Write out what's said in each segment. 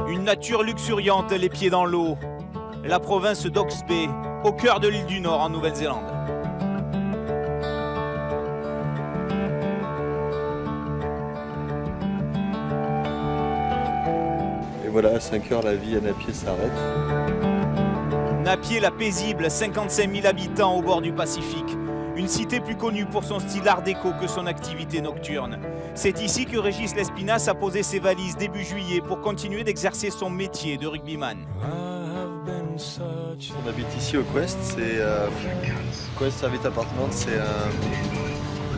Une nature luxuriante, les pieds dans l'eau. La province d'Hawke's Bay, au cœur de l'île du Nord en Nouvelle-Zélande. Et voilà, à 5 heures, la vie à Napier s'arrête. Napier la paisible, 55 000 habitants au bord du Pacifique. Une cité plus connue pour son style art déco que son activité nocturne. C'est ici que Régis Lespinasse a posé ses valises début juillet pour continuer d'exercer son métier de rugbyman. On habite ici au Quest, c'est Quest Service Apartment, c'est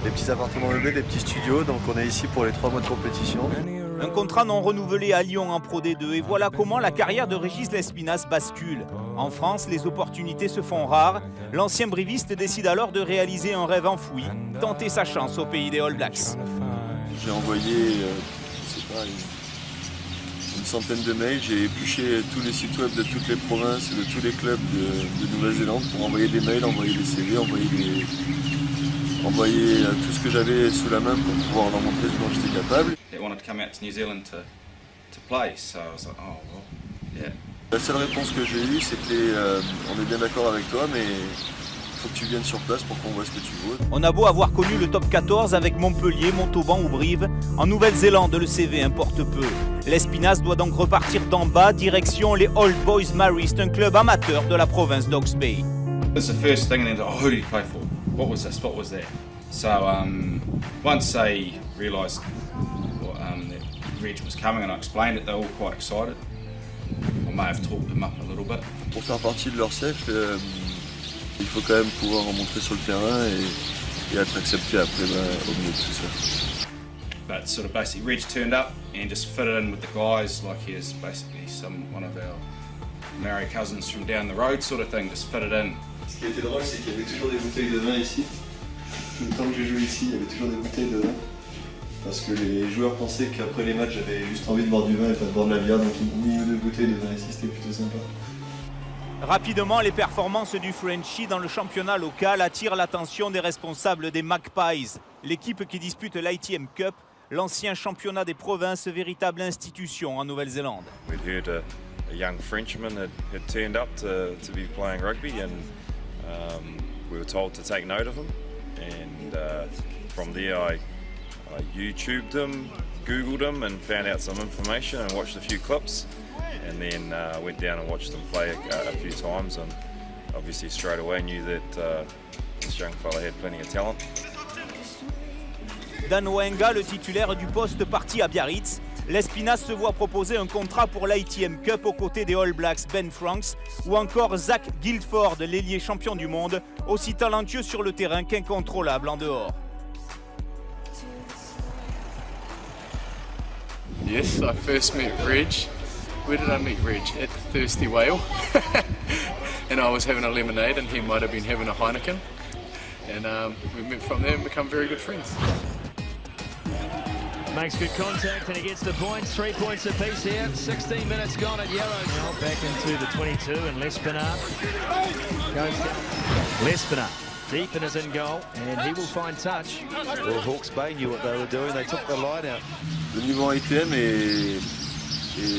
des petits appartements meublés, des petits studios, donc on est ici pour les 3 mois de compétition. Un contrat non renouvelé à Lyon en Pro D2 et voilà comment la carrière de Régis Lespinasse bascule. En France, les opportunités se font rares. L'ancien briviste décide alors de réaliser un rêve enfoui, tenter sa chance au pays des All Blacks. J'ai envoyé, je sais pas, une centaine de mails, j'ai épluché tous les sites web de toutes les provinces, de tous les clubs de Nouvelle-Zélande pour envoyer des mails, envoyer des CV, envoyer tout ce que j'avais sous la main pour pouvoir leur montrer ce dont j'étais capable. They wanted to come out to New Zealand to play, so I was like, oh well, yeah. La seule réponse que j'ai eue, c'était on est bien d'accord avec toi, mais il faut que tu viennes sur place pour qu'on voit ce que tu vaux. On a beau avoir connu le top 14 avec Montpellier, Montauban ou Brive, en Nouvelle-Zélande, le CV importe peu. Lespinasse doit donc repartir d'en bas, direction les Old Boys Marist, un club amateur de la province d'Hawke's Bay. It was the first thing, and then oh, who did he play for? What was this? What was that? So once they realised that Reg was coming and I explained it, they were all quite excited. I may have talked them up a little bit. Pour faire partie de leur cercle, il faut quand même pouvoir en montrer sur le terrain et être accepté après au milieu de tout ça. But sort of basically, Reg turned up and just fitted in with the guys like he is basically one of our married cousins from down the road sort of thing, just fitted in. Ce qui était drôle, c'est qu'il y avait toujours des bouteilles de vin ici. Tout le temps que j'ai joué ici, il y avait toujours des bouteilles de vin. Parce que les joueurs pensaient qu'après les matchs, j'avais juste envie de boire du vin et pas de boire de la bière. Donc une ou deux bouteilles de vin ici, c'était plutôt sympa. Rapidement, les performances du Frenchie dans le championnat local attirent l'attention des responsables des Magpies, l'équipe qui dispute l'ITM Cup, l'ancien championnat des provinces, véritable institution en Nouvelle-Zélande. We'd heard a young Frenchman had turned up to be playing rugby, and we were told to take note of him. And from there I YouTubed him, Googled him and found out some information and watched a few clips, and then went down and watched him play a few times, and obviously straight away knew that this young fella had plenty of talent. Dan Oenga, le titulaire du poste, parti à Biarritz. Lespinasse se voit proposer un contrat pour l'ITM Cup aux côtés des All Blacks Ben Franks ou encore Zach Guildford, l'ailier champion du monde, aussi talentueux sur le terrain qu'incontrôlable en dehors. Yes, I first met Reg. Where did I meet Reg? At the Thirsty Whale. And I was having a lemonade and he might have been having a Heineken. And we met from there and become very good friends. Makes good contact and he gets the points. 3 points apiece here. 16 minutes gone at yellow. Now back into the 22 and Lespinasse goes down. Lespinasse deep in his in goal and he will find touch. Well, Hawke's Bay knew what they were doing. They took the line out. Le niveau en ITM est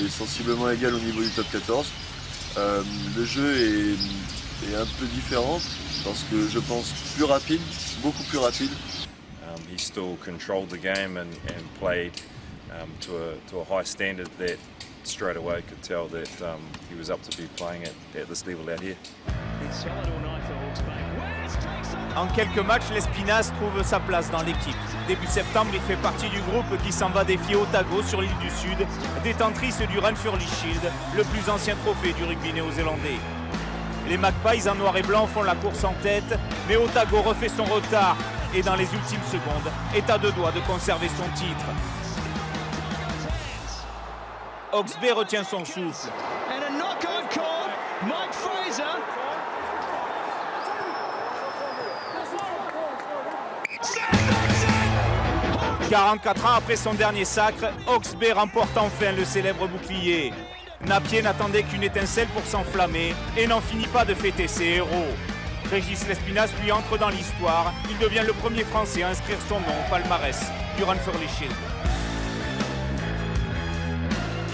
sensiblement égal au niveau du top 14. Le jeu est un peu différent parce que je pense plus rapide, beaucoup plus rapide. He still controlled the game and played to a high standard that straight away could tell that he was up to be playing at this level out here. En quelques matchs, Lespinasse trouve sa place dans l'équipe. Début septembre, il fait partie du groupe qui s'en va défier Otago sur l'île du Sud, détentrice du Ranfurly Shield, le plus ancien trophée du rugby néo-zélandais. Les Magpies en noir et blanc font la course en tête, mais Otago refait son retard et dans les ultimes secondes est à 2 doigts de conserver son titre. Hawke's Bay retient son souffle. And a knock-on call. Mike Fraser. 44 ans après son dernier sacre, Hawke's Bay remporte enfin le célèbre bouclier. Napier n'attendait qu'une étincelle pour s'enflammer et n'en finit pas de fêter ses héros. Régis Lespinasse lui entre dans l'histoire. Il devient le premier Français à inscrire son nom au palmarès du Ranfurly Shield.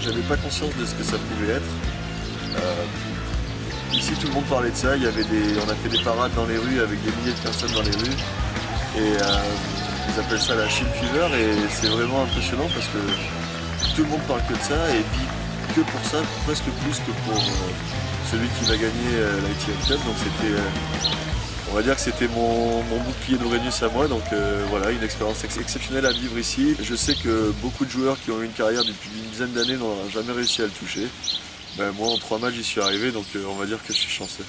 j'avais pas conscience de ce que ça pouvait être. Ici, tout le monde parlait de ça. On a fait des parades dans les rues avec des milliers de personnes dans les rues. Et ils appellent ça la Shield Fever. Et c'est vraiment impressionnant parce que tout le monde parle que de ça et vit que pour ça, presque plus que pour celui qui va gagner l'ITF Cup. Donc on va dire que c'était mon bouclier d'Aurelius à moi. Donc voilà, une expérience exceptionnelle à vivre ici. Je sais que beaucoup de joueurs qui ont eu une carrière depuis une dizaine d'années n'ont jamais réussi à le toucher. Ben, moi, en 3 matchs, j'y suis arrivé, donc on va dire que je suis chanceux.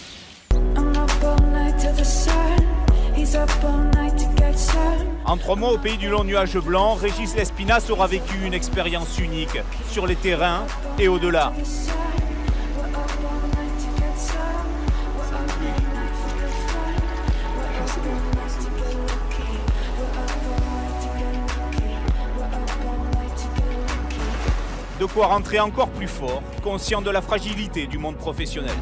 En 3 mois au pays du long nuage blanc, Régis Lespinasse aura vécu une expérience unique sur les terrains et au-delà. De quoi rentrer encore plus fort, conscient de la fragilité du monde professionnel.